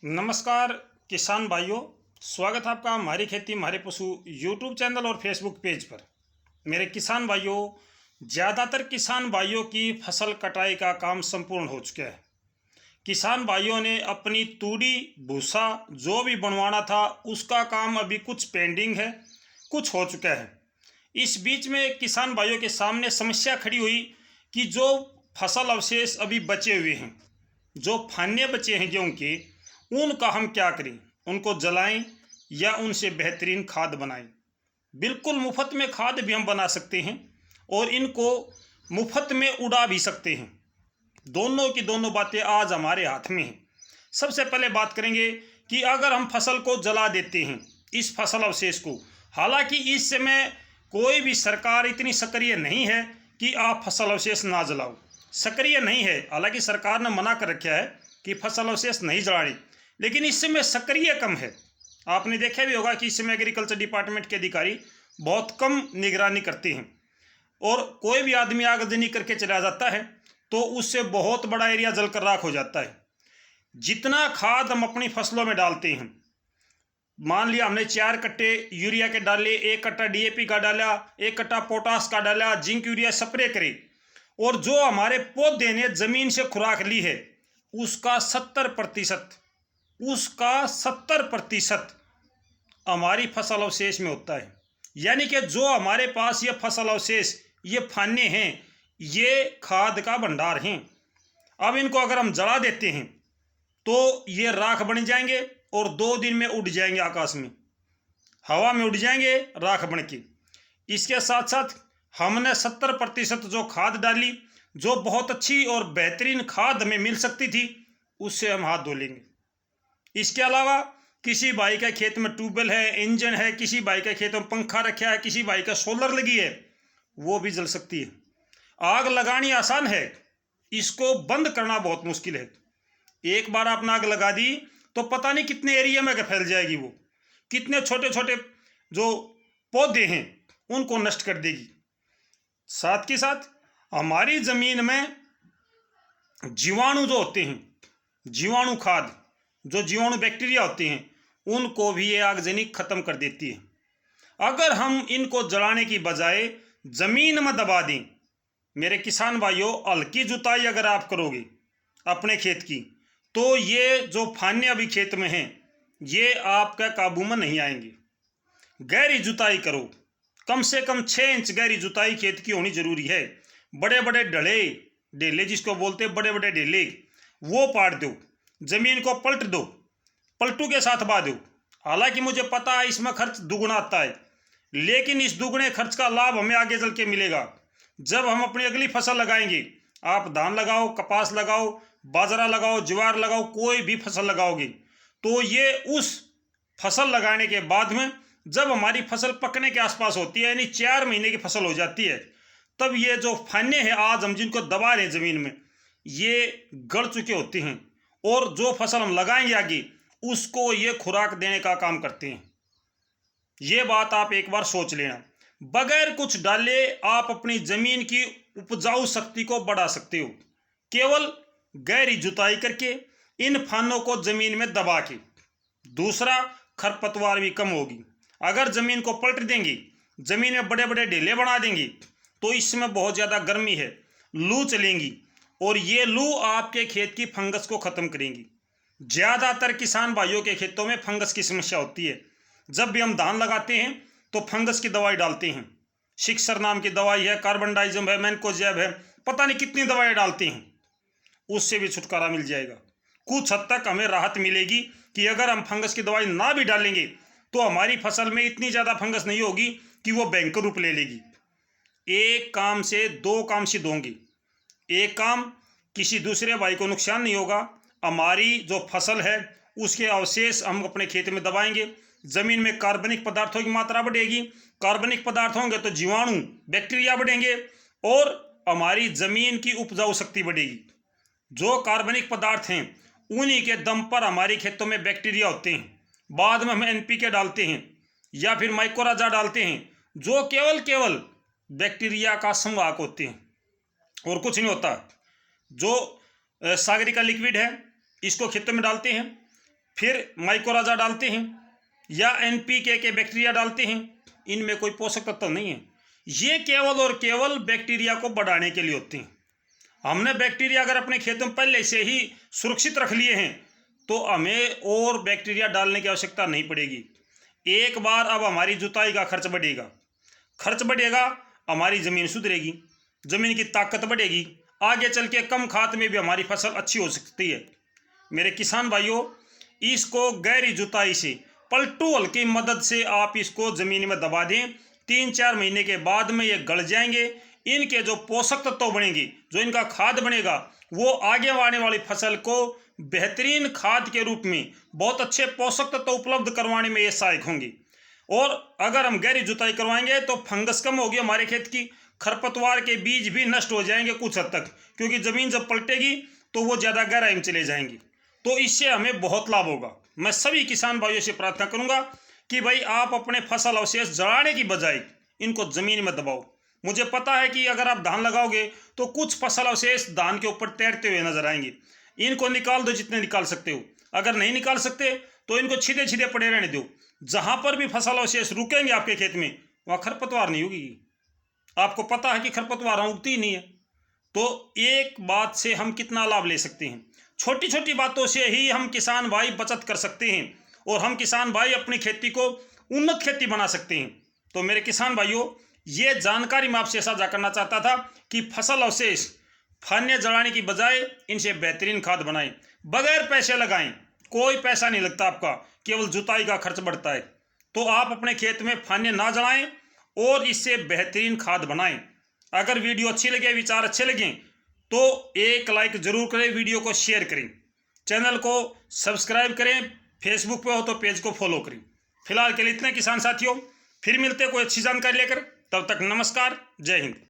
नमस्कार किसान भाइयों, स्वागत है आपका हमारी खेती हमारे पशु यूट्यूब चैनल और फेसबुक पेज पर। मेरे किसान भाइयों, ज़्यादातर किसान भाइयों की फसल कटाई का काम संपूर्ण हो चुका है। किसान भाइयों ने अपनी तूड़ी भूसा जो भी बनवाना था उसका काम अभी कुछ पेंडिंग है, कुछ हो चुका है। इस बीच में किसान भाइयों के सामने समस्या खड़ी हुई कि जो फसल अवशेष अभी बचे हुए हैं, जो फान्य बचे हैं गेहूँ के, उनका हम क्या करें? उनको जलाएं या उनसे बेहतरीन खाद बनाएं? बिल्कुल मुफ्त में खाद भी हम बना सकते हैं और इनको मुफ्त में उड़ा भी सकते हैं। दोनों की दोनों बातें आज हमारे हाथ में हैं। सबसे पहले बात करेंगे कि अगर हम फसल को जला देते हैं, इस फसल अवशेष को, हालांकि इस समय कोई भी सरकार इतनी सक्रिय नहीं है कि आप फसल अवशेष ना जलाओ, सक्रिय नहीं है। हालांकि सरकार ने मना कर रखा है कि फसल अवशेष नहीं जलानी, लेकिन इस समय सक्रिय कम है। आपने देखा भी होगा कि इस समय एग्रीकल्चर डिपार्टमेंट के अधिकारी बहुत कम निगरानी करते हैं और कोई भी आदमी आगजनी करके चला जाता है तो उससे बहुत बड़ा एरिया जलकर राख हो जाता है। जितना खाद हम अपनी फसलों में डालते हैं, मान लिया हमने 4 कट्टे यूरिया के डाले, 1 कट्टा डीएपी का डाला, 1 कट्टा पोटास का डाला, जिंक यूरिया स्प्रे करे, और जो हमारे पौधे ने जमीन से खुराक ली है उसका 70% हमारी फसल अवशेष में होता है। यानी कि जो हमारे पास ये फसल अवशेष, ये फान्य हैं, ये खाद का भंडार हैं। अब इनको अगर हम जला देते हैं तो ये राख बन जाएंगे और 2 दिन में उड़ जाएंगे, आकाश में हवा में उड़ जाएंगे राख बन के। इसके साथ साथ हमने 70% जो खाद डाली, जो बहुत अच्छी और बेहतरीन खाद हमें मिल सकती थी, उससे हम हाथ धो लेंगे। इसके अलावा किसी भाई के खेत में ट्यूबवेल है, इंजन है, किसी भाई के खेत में पंखा रखा है, किसी भाई का सोलर लगी है, वो भी जल सकती है। आग लगानी आसान है, इसको बंद करना बहुत मुश्किल है। एक बार आपने आग लगा दी तो पता नहीं कितने एरिया में फैल जाएगी, वो कितने छोटे छोटे जो पौधे हैं उनको नष्ट कर देगी। साथ के साथ हमारी जमीन में जीवाणु जो होते हैं, जीवाणु खाद, जो जीवाणु बैक्टीरिया होते हैं, उनको भी ये आगजनी खत्म कर देती है। अगर हम इनको जलाने की बजाय जमीन में दबा दें, मेरे किसान भाइयों, हल्की जुताई अगर आप करोगे अपने खेत की, तो ये जो फान्य अभी खेत में हैं ये आपका काबू में नहीं आएंगे। गहरी जुताई करो, कम से कम 6 इंच गहरी जुताई खेत की होनी जरूरी है। बड़े बड़े ढेले जिसको बोलते हैं, बड़े बड़े ढेले, वो पाट दो, जमीन को पलट दो, पलटू के साथ बा दो। हालांकि मुझे पता है इसमें खर्च दुगुना आता है, लेकिन इस दुगने खर्च का लाभ हमें आगे चल के मिलेगा जब हम अपनी अगली फसल लगाएंगे। आप धान लगाओ, कपास लगाओ, बाजरा लगाओ, ज्वार लगाओ, कोई भी फसल लगाओगे तो ये उस फसल लगाने के बाद में जब हमारी फसल पकने के आसपास होती है, यानी 4 महीने की फसल हो जाती है, तब ये जो फान्य है आज हम जिनको दबा रहे हैं जमीन में, ये गड़ चुके होते हैं और जो फसल हम लगाएंगे आगे उसको ये खुराक देने का काम करते हैं। ये बात आप एक बार सोच लेना। बगैर कुछ डाले आप अपनी जमीन की उपजाऊ शक्ति को बढ़ा सकते हो, केवल गहरी जुताई करके, इन फानों को जमीन में दबा के। दूसरा, खरपतवार भी कम होगी। अगर जमीन को पलट देंगे, जमीन में बड़े बड़े ढेले बना देंगे, तो इसमें बहुत ज़्यादा गर्मी है, लू चलेंगी और ये लू आपके खेत की फंगस को ख़त्म करेंगी। ज़्यादातर किसान भाइयों के खेतों में फंगस की समस्या होती है। जब भी हम धान लगाते हैं तो फंगस की दवाई डालते हैं, सिक्सर नाम की दवाई है, कार्बनडाइजम है, मैनकोजेब है, पता नहीं कितनी दवाई डालते हैं, उससे भी छुटकारा मिल जाएगा। कुछ हद तक हमें राहत मिलेगी कि अगर हम फंगस की दवाई ना भी डालेंगे तो हमारी फसल में इतनी ज़्यादा फंगस नहीं होगी कि वो भयंकर रूप ले लेगी। एक काम से 2 काम सिद्ध होंगे। एक काम, किसी दूसरे भाई को नुकसान नहीं होगा, हमारी जो फसल है उसके अवशेष हम अपने खेत में दबाएंगे, जमीन में कार्बनिक पदार्थों की मात्रा बढ़ेगी, कार्बनिक पदार्थ होंगे तो जीवाणु बैक्टीरिया बढ़ेंगे और हमारी जमीन की उपजाऊ शक्ति बढ़ेगी। जो कार्बनिक पदार्थ हैं उन्हीं के दम पर हमारी खेतों में बैक्टीरिया होते हैं। बाद में हम एनपीके डालते हैं या फिर माइक्रोराजा डालते हैं, जो केवल बैक्टीरिया का संवाहक होते हैं और कुछ नहीं होता। जो सागरिका लिक्विड है इसको खेतों में डालते हैं, फिर माइकोराजा डालते हैं या NPK के बैक्टीरिया डालते हैं, इनमें कोई पोषक तत्व नहीं है। ये केवल और केवल बैक्टीरिया को बढ़ाने के लिए होते हैं। हमने बैक्टीरिया अगर अपने खेतों में पहले से ही सुरक्षित रख लिए हैं तो हमें और बैक्टीरिया डालने की आवश्यकता नहीं पड़ेगी। एक बार अब हमारी जुताई का खर्च बढ़ेगा, हमारी ज़मीन सुधरेगी, ज़मीन की ताकत बढ़ेगी, आगे चल के कम खाद में भी हमारी फसल अच्छी हो सकती है। मेरे किसान भाइयों, इसको गहरी जुताई से पलटू हल की मदद से आप इसको ज़मीन में दबा दें। 3-4 महीने के बाद में ये गल जाएंगे। इनके जो पोषक तत्व बनेंगे, जो इनका खाद बनेगा, वो आगे आने वाली फसल को बेहतरीन खाद के रूप में बहुत अच्छे पोषक तत्व उपलब्ध करवाने में ये सहायक होंगे। और अगर हम गहरी जुताई करवाएंगे तो फंगस कम होगी हमारे खेत की, खरपतवार के बीज भी नष्ट हो जाएंगे कुछ हद तक, क्योंकि ज़मीन जब पलटेगी तो वो ज़्यादा गहराई में चले जाएंगी। तो इससे हमें बहुत लाभ होगा। मैं सभी किसान भाइयों से प्रार्थना करूंगा कि भाई आप अपने फसल अवशेष जलाने की बजाय इनको ज़मीन में दबाओ। मुझे पता है कि अगर आप धान लगाओगे तो कुछ फसल अवशेष धान के ऊपर तैरते हुए नजर आएंगे, इनको निकाल दो जितने निकाल सकते हो। अगर नहीं निकाल सकते तो इनको छिदे छिदे पड़े रहने दो। जहां पर भी फसल अवशेष रुकेंगे आपके खेत में वहाँ खरपतवार नहीं होगी। आपको पता है कि खरपतवार उगती ही नहीं है। तो एक बात से हम कितना लाभ ले सकते हैं, छोटी छोटी बातों से ही हम किसान भाई बचत कर सकते हैं और हम किसान भाई अपनी खेती को उन्नत खेती बना सकते हैं। तो मेरे किसान भाइयों, ये जानकारी मैं आपसे साझा करना चाहता था कि फसल अवशेष फान्य जलाने की बजाय इनसे बेहतरीन खाद बनाएं, बगैर पैसे लगाएं। कोई पैसा नहीं लगता आपका, केवल जुताई का खर्च बढ़ता है। तो आप अपने खेत में फान्य ना जलाएं और इससे बेहतरीन खाद बनाएं। अगर वीडियो अच्छी लगे, विचार अच्छे लगें तो एक लाइक जरूर करें, वीडियो को शेयर करें, चैनल को सब्सक्राइब करें, फेसबुक पे हो तो पेज को फॉलो करें। फिलहाल के लिए इतने किसान साथियों, फिर मिलते कोई अच्छी जानकारी लेकर। तब तक नमस्कार, जय हिंद।